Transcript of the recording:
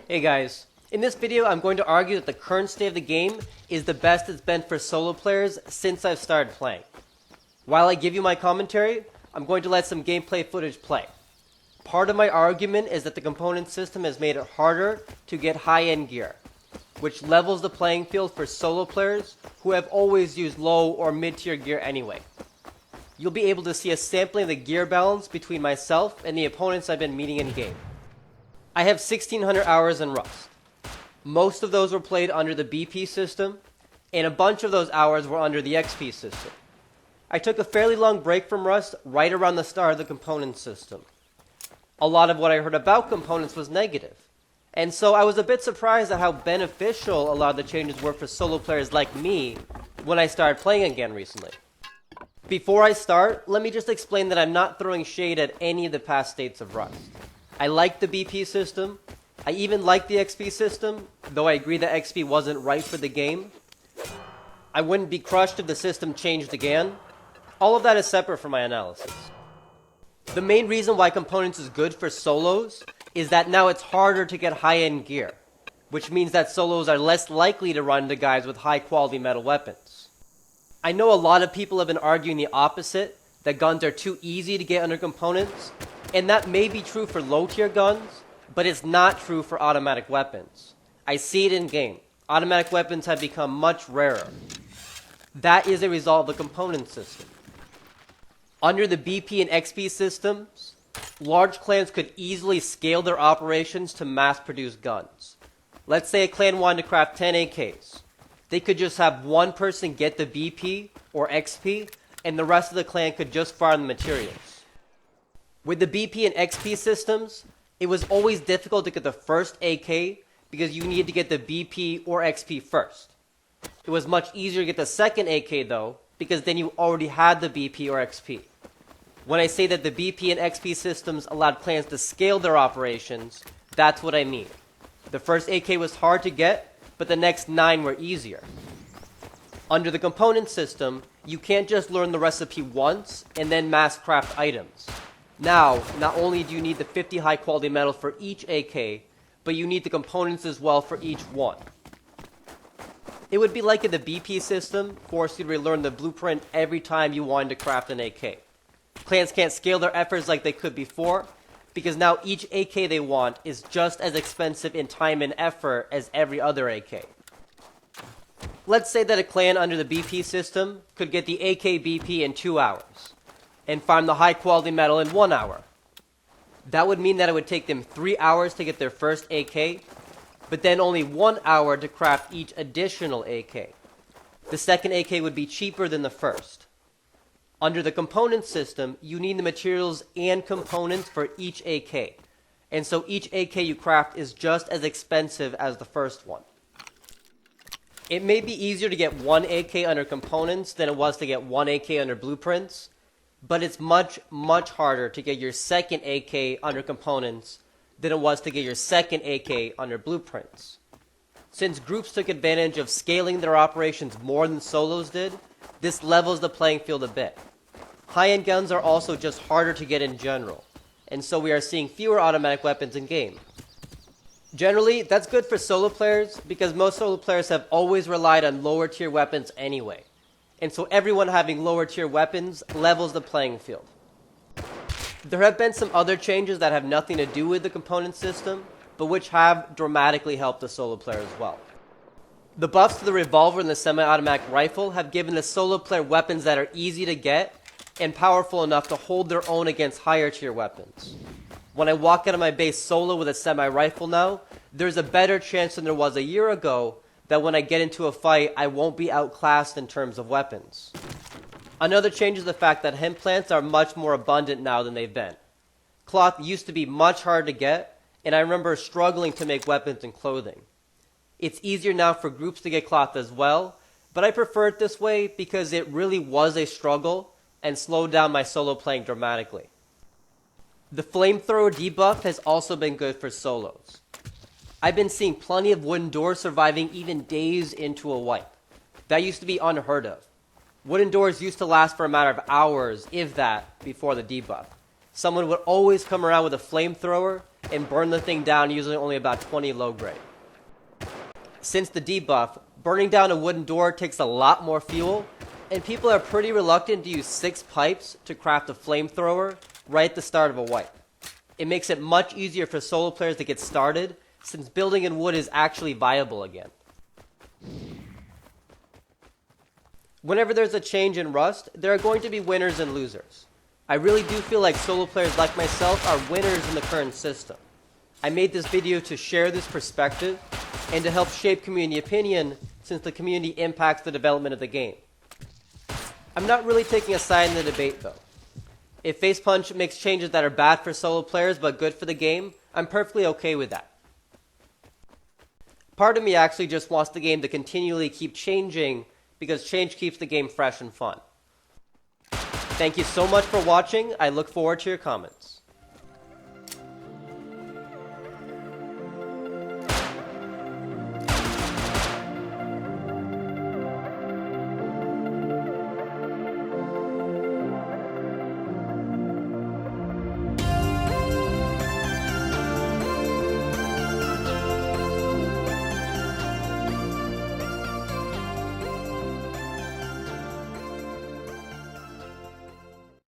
Hey guys, in this video I'm going to argue that the current state of the game is the best it's been for solo players since I've started playing. While I give you my commentary, I'm going to let some gameplay footage play. Part of my argument is that the component system has made it harder to get high-end gear, which levels the playing field for solo players who have always used low or mid-tier gear anyway. You'll be able to see a sampling of the gear balance between myself and the opponents I've been meeting in game. I have 1600 hours in Rust. Most of those were played under the BP system, and a bunch of those hours were under the XP system. I took a fairly long break from Rust right around the start of the component system. A lot of what I heard about components was negative, and so I was a bit surprised at how beneficial a lot of the changes were for solo players like me when I started playing again recently. Before I start, let me just explain that I'm not throwing shade at any of the past states of Rust. I like the BP system. I even like the XP system, though I agree that XP wasn't right for the game. I wouldn't be crushed if the system changed again. All of that is separate from my analysis. The main reason why components is good for solos is that now it's harder to get high-end gear, which means that solos are less likely to run into guys with high-quality metal weapons. I know a lot of people have been arguing the opposite, that guns are too easy to get under components, and that may be true for low-tier guns, but it's not true for automatic weapons. I see it in game. Automatic weapons have become much rarer. That is a result of the component system. Under the BP and XP systems, large clans could easily scale their operations to mass-produce guns. Let's say a clan wanted to craft 10 AKs. They could just have one person get the BP or XP, and the rest of the clan could just farm the materials. With the BP and XP systems, it was always difficult to get the first AK because you needed to get the BP or XP first. It was much easier to get the second AK though, because then you already had the BP or XP. When I say that the BP and XP systems allowed clans to scale their operations, that's what I mean. The first AK was hard to get, but the next 9 were easier. Under the component system, you can't just learn the recipe once and then mass craft items. Now, not only do you need the 50 high quality metal for each AK, but you need the components as well for each one. It would be like if the BP system forced you to relearn the blueprint every time you wanted to craft an AK. Clans can't scale their efforts like they could before, because now each AK they want is just as expensive in time and effort as every other AK. Let's say that a clan under the BP system could get the AK BP in 2 hours, and farm the high quality metal in 1 hour. That would mean that it would take them 3 hours to get their first AK, but then only 1 hour to craft each additional AK. The second AK would be cheaper than the first. Under the component system, you need the materials and components for each AK, and so each AK you craft is just as expensive as the first one. It may be easier to get one AK under components than it was to get one AK under blueprints, but it's much, much harder to get your second AK under components than it was to get your second AK under blueprints. Since groups took advantage of scaling their operations more than solos did, this levels the playing field a bit. High-end guns are also just harder to get in general, and so we are seeing fewer automatic weapons in game. Generally, that's good for solo players because most solo players have always relied on lower tier weapons anyway. And so everyone having lower tier weapons levels the playing field. There have been some other changes that have nothing to do with the component system, but which have dramatically helped the solo player as well. The buffs to the revolver and the semi-automatic rifle have given the solo player weapons that are easy to get and powerful enough to hold their own against higher tier weapons. When I walk out of my base solo with a semi-rifle now, there's a better chance than there was a year ago that when I get into a fight, I won't be outclassed in terms of weapons. Another change is the fact that hemp plants are much more abundant now than they've been. Cloth used to be much harder to get, and I remember struggling to make weapons and clothing. It's easier now for groups to get cloth as well, but I prefer it this way because it really was a struggle and slowed down my solo playing dramatically. The flamethrower debuff has also been good for solos. I've been seeing plenty of wooden doors surviving even days into a wipe. That used to be unheard of. Wooden doors used to last for a matter of hours, if that, before the debuff. Someone would always come around with a flamethrower and burn the thing down using only about 20 low grade. Since the debuff, burning down a wooden door takes a lot more fuel, and people are pretty reluctant to use 6 pipes to craft a flamethrower right at the start of a wipe. It makes it much easier for solo players to get started, since building in wood is actually viable again. Whenever there's a change in Rust, there are going to be winners and losers. I really do feel like solo players like myself are winners in the current system. I made this video to share this perspective and to help shape community opinion, since the community impacts the development of the game. I'm not really taking a side in the debate though. If Facepunch makes changes that are bad for solo players but good for the game, I'm perfectly okay with that. Part of me actually just wants the game to continually keep changing, because change keeps the game fresh and fun. Thank you so much for watching. I look forward to your comments.